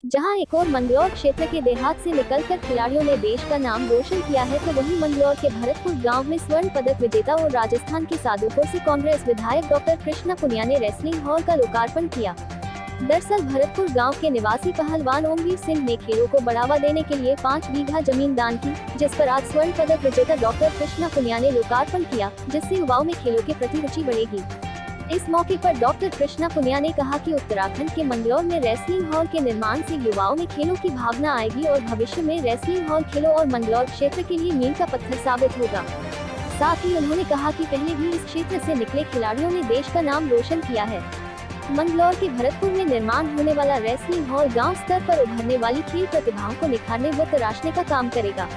जहां एक और मंगलौर क्षेत्र के देहात से निकलकर खिलाड़ियों ने देश का नाम रोशन किया है, तो वहीं मंगलौर के भरतपुर गांव में स्वर्ण पदक विजेता और राजस्थान के सादुलपुर से कांग्रेस विधायक डॉक्टर कृष्णा पुनिया ने रेसलिंग हॉल का लोकार्पण किया। दरअसल भरतपुर गांव के निवासी पहलवान ओमवीर सिंह ने खेलों को बढ़ावा देने के लिए 5 बीघा जमीन दान की, जिस पर आज स्वर्ण पदक विजेता डॉक्टर कृष्णा पुनिया ने लोकार्पण किया, जिससे युवाओं में खेलों के प्रति रुचि बढ़ेगी। इस मौके पर डॉक्टर कृष्णा पुनिया ने कहा कि उत्तराखंड के मंगलौर में रेसलिंग हॉल के निर्माण से युवाओं में खेलों की भावना आएगी और भविष्य में रेसलिंग हॉल खेलों और मंगलौर क्षेत्र के लिए मील का पत्थर साबित होगा। साथ ही उन्होंने कहा कि पहले भी इस क्षेत्र से निकले खिलाड़ियों ने देश का नाम रोशन किया है। मंगलौर के भरतपुर में निर्माण होने वाला रेसलिंग हॉल गांव स्तर पर उभरने वाली खेल प्रतिभाओं को निखारने व तराशने का काम करेगा।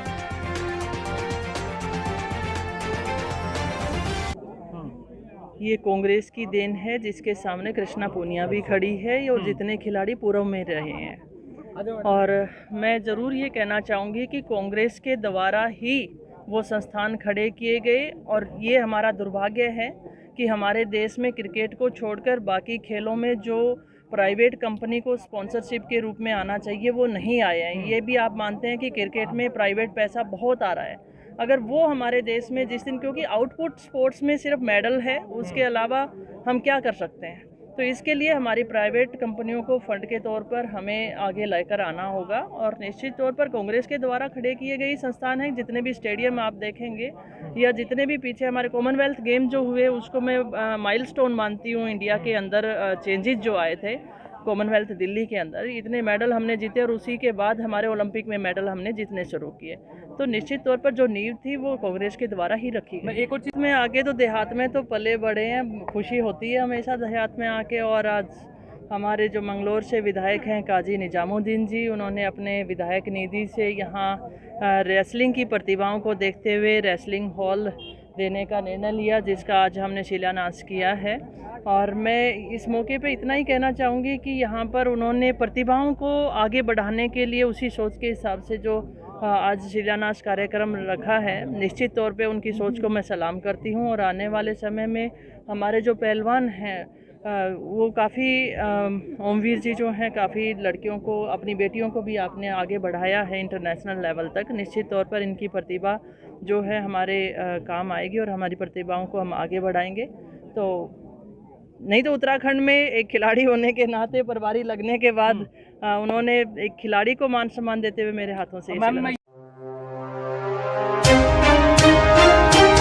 ये कांग्रेस की देन है, जिसके सामने कृष्णा पुनिया भी खड़ी है और जितने खिलाड़ी पूर्व में रहे हैं। और मैं ज़रूर ये कहना चाहूँगी कि कांग्रेस के द्वारा ही वो संस्थान खड़े किए गए, और ये हमारा दुर्भाग्य है कि हमारे देश में क्रिकेट को छोड़कर बाकी खेलों में जो प्राइवेट कंपनी को स्पॉन्सरशिप के रूप में आना चाहिए वो नहीं आया है। ये भी आप मानते हैं कि क्रिकेट में प्राइवेट पैसा बहुत आ रहा है। अगर वो हमारे देश में जिस दिन, क्योंकि आउटपुट स्पोर्ट्स में सिर्फ मेडल है, उसके अलावा हम क्या कर सकते हैं, तो इसके लिए हमारी प्राइवेट कंपनियों को फंड के तौर पर हमें आगे लेकर आना होगा। और निश्चित तौर पर कांग्रेस के द्वारा खड़े किए गए संस्थान हैं। जितने भी स्टेडियम आप देखेंगे या जितने भी पीछे हमारे कॉमनवेल्थ गेम जो हुए, उसको मैं माइलस्टोन मानती हूँ। इंडिया के अंदर चेंजेस जो आए थे कॉमनवेल्थ दिल्ली के अंदर, इतने मेडल हमने जीते और उसी के बाद हमारे ओलंपिक में मेडल हमने जीतने शुरू किए। तो निश्चित तौर पर जो नींव थी वो कांग्रेस के द्वारा ही रखी गई। एक और चीज़ में आगे तो देहात में तो पले बड़े हैं, खुशी होती है हमेशा देहात में आके। और आज हमारे जो मंगलौर से विधायक हैं काजी निजामुद्दीन जी, उन्होंने अपने विधायक निधि से यहाँ रेसलिंग की प्रतिभाओं को देखते हुए रेसलिंग हॉल देने का निर्णय लिया, जिसका आज हमने शिलान्यास किया है। और मैं इस मौके पे इतना ही कहना चाहूँगी कि यहाँ पर उन्होंने प्रतिभाओं को आगे बढ़ाने के लिए उसी सोच के हिसाब से जो आज शिलान्यास कार्यक्रम रखा है, निश्चित तौर पे उनकी सोच को मैं सलाम करती हूँ। और आने वाले समय में हमारे जो पहलवान हैं वो काफ़ी ओमवीर जी जो हैं, काफ़ी लड़कियों को, अपनी बेटियों को भी आपने आगे बढ़ाया है इंटरनेशनल लेवल तक। निश्चित तौर पर इनकी प्रतिभा जो है हमारे काम आएगी और हमारी प्रतिभाओं को हम आगे बढ़ाएंगे। तो नहीं तो उत्तराखंड में एक खिलाड़ी होने के नाते, प्रभारी लगने के बाद उन्होंने एक खिलाड़ी को मान सम्मान देते हुए मेरे हाथों से